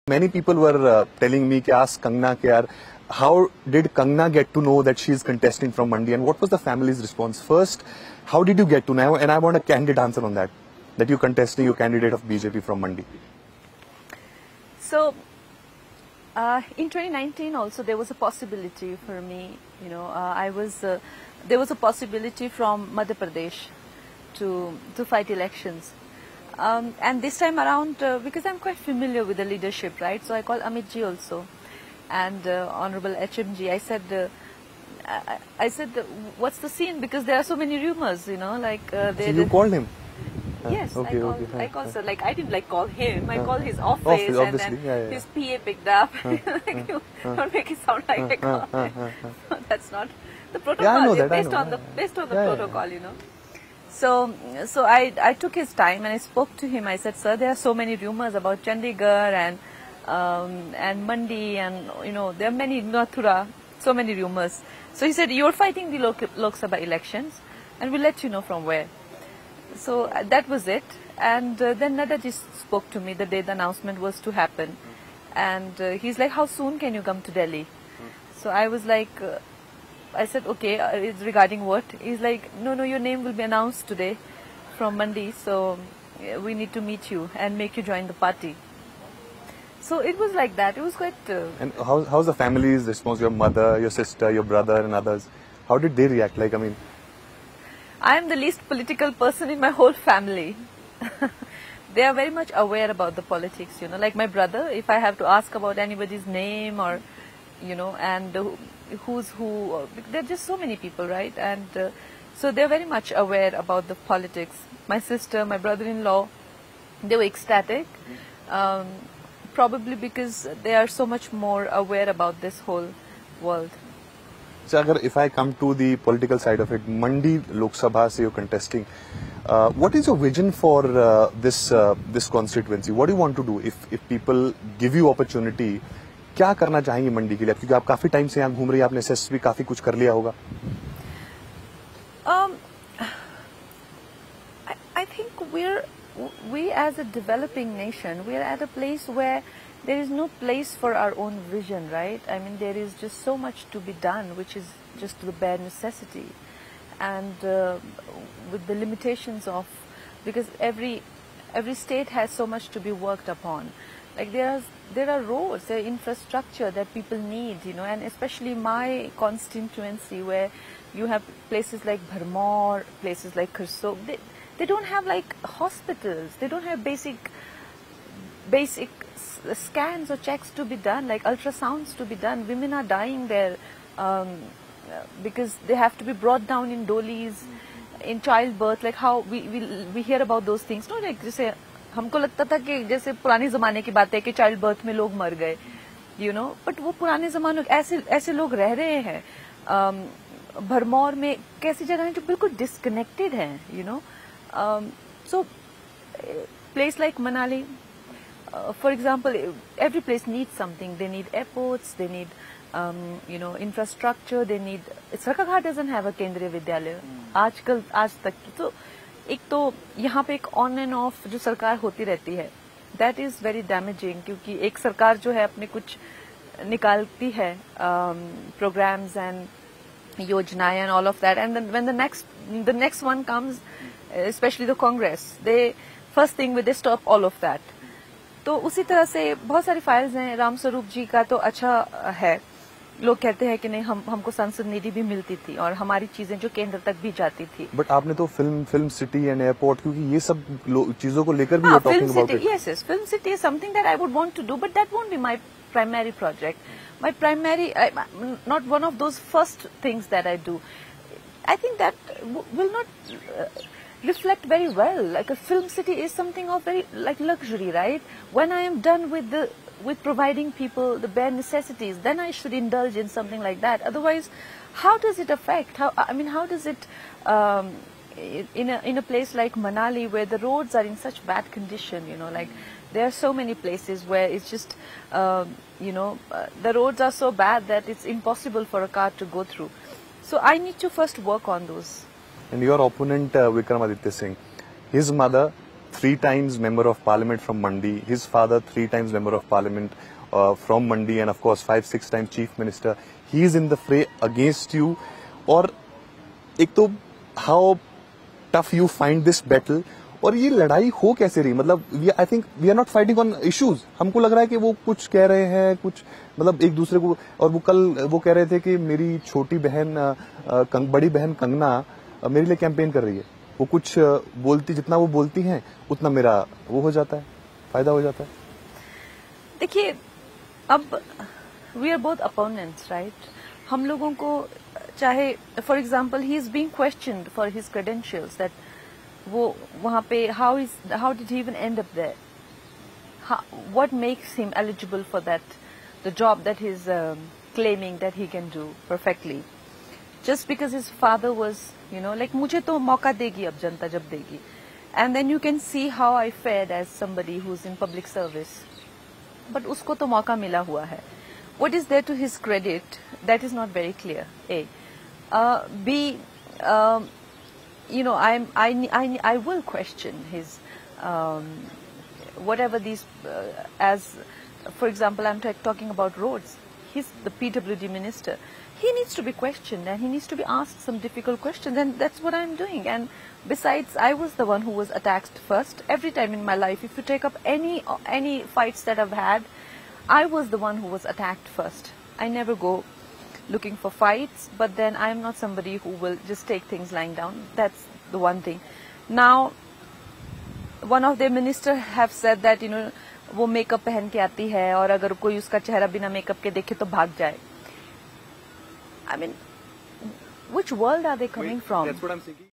Many people were telling me, ask Kangna, how did Kangna get to know that she is contesting from Mandi, and what was the family's response? First, how did you get to know? And I want a candid answer on that you're contesting, your candidate of BJP from Mandi. So, in 2019 also there was a possibility for me, there was a possibility from Madhya Pradesh to fight elections. And this time around, because I'm quite familiar with the leadership, right? So I called Amit ji also, and Honorable HMG. I said, what's the scene? Because there are so many rumors, So you called him? Yes, okay, I called. So I didn't call him. I called his office, and then his PA picked up. Don't make it sound like I called him. That's not the protocol. Yeah, I know that, based on the protocol, So I took his time and I spoke to him. I said, sir, there are so many rumors about Chandigarh and Mandi, and there are many, Mathura, so many rumors. So he said, you're fighting the Lok Sabha elections, and we'll let you know from where. So that was it. And then Nadaji spoke to me the day the announcement was to happen, and he's like, how soon can you come to Delhi? So I was like, I said, okay, it's regarding what? He's like, no, your name will be announced today from Mandi, so we need to meet you and make you join the party. So it was like that. It was quite... And how's the family's response? Your mother, your sister, your brother and others, how did they react? I am the least political person in my whole family. They are very much aware about the politics, like my brother, if I have to ask about anybody's name or, and who's who, there are just so many people, right? And so they're very much aware about the politics. My sister, my brother-in-law, they were ecstatic, probably because they are so much more aware about this whole world. So if I come to the political side of it, Mandi Lok Sabha, say you're contesting, what is your vision for this constituency? What do you want to do if people give you opportunity? क्या करना चाहेंगे मंडी के लिए, क्योंकि आप काफी time से यहाँ घूम रही हैं, आपने एसएस भी काफी कुछ कर लिया होगा. I think we as a developing nation, we are at a place where there is no place for our own vision, right? I mean, there is just so much to be done, which is just the bare necessity, and with the limitations of, because every state has so much to be worked upon. Like there are roads, there are infrastructure that people need, and especially my constituency where you have places like Bharmor, places like Kharsog, they don't have like hospitals, they don't have basic scans or checks to be done, like ultrasounds to be done. Women are dying there because they have to be brought down in dolis, in childbirth, like how we hear about those things, no, like जैसे हमको लगता था कि जैसे पुराने जमाने की बात है कि चाइल्ड बर्थ में लोग मर गए, बट वो पुराने जमाने ऐसे लोग रह रहे हैं. भरमौर में कैसी जगह है जो बिल्कुल डिस्कनेक्टेड हैं, so place like Manali, for example, every place needs something. They need airports, they need infrastructure, they need. Sarkarghat doesn't have a Kendriya Vidyalaya आज तक. तो एक तो यहाँ पे एक ऑन एंड ऑफ जो सरकार होती रहती है, दैट इज वेरी डैमेजिंग, क्योंकि एक सरकार जो है अपने कुछ निकालती है प्रोग्राम्स एंड योजनाएं and all of that, and when the next one comes, specially the Congress, they first thing with they stop all of that. तो उसी तरह से बहुत सारी फाइल्स हैं. राम स्वरूप जी का तो अच्छा है, लोग कहते हैं कि नहीं, हमको संसद निधि भी मिलती थी और हमारी चीजें जो केंद्र तक भी जाती थी. बट आपने तो फिल्म सिटी एंड एयरपोर्ट, क्योंकि ये सब चीजों को लेकर भी talking about it. Yes, film city is something that I would want to do, but that won't be my primary project. My primary, not one of those first things that I do. I think that will not reflect very well. Like a film city is something of very like luxury, right? When I am done with providing people the bare necessities, then I should indulge in something like that. Otherwise, how does it affect? How does it in a place like Manali where the roads are in such bad condition? Like there are so many places where it's just the roads are so bad that it's impossible for a car to go through. So I need to first work on those. And your opponent Vikramaditya Singh, his mother 3 times member of parliament from Mandi, his father 3 times member of parliament from Mandi, and of course 5-6 times chief minister. He is in the fray against you. और एक तो how tough you find this battle, और ये लड़ाई हो कैसे रही? मतलब I think we are not fighting on issues. हमको लग रहा है कि वो कुछ कह रहे हैं, कुछ मतलब एक दूसरे को, और वो कल वो कह रहे थे कि मेरी छोटी बहन बड़ी बहन कंगना मेरे लिए कैंपेन कर रही है. वो कुछ बोलती, जितना वो बोलती हैं उतना मेरा वो हो जाता है, फायदा हो जाता है. देखिए, अब we are both opponents, right? हम लोगों को चाहे, for example, he is being questioned for his credentials, that वो वहां पे how did he even end up there, what makes him eligible for that the job that he is claiming that he can do perfectly, just because his father was, you know, like मुझे तो मौका देगी अब जनता जब देगी. And then you can see how I fared as somebody who is in public service, but उसको तो मौका मिला हुआ है. What is there to his credit? That is not very clear. A, B, you know, I will question his whatever these as, for example, I'm talking about roads. He's the PWD minister. He needs to be questioned and he needs to be asked some difficult questions, and that's what I'm doing. And besides, I was the one who was attacked first. Every time in my life, if you take up any fights that I've had, I was the one who was attacked first. I never go looking for fights, but then I am not somebody who will just take things lying down. That's the one thing. Now, one of their minister have said that, you know, वो makeup पहन के आती है और अगर कोई उसका चेहरा बिना मेकअप के देखे तो भाग जाए. I mean, which world are they coming from? That's what I'm thinking.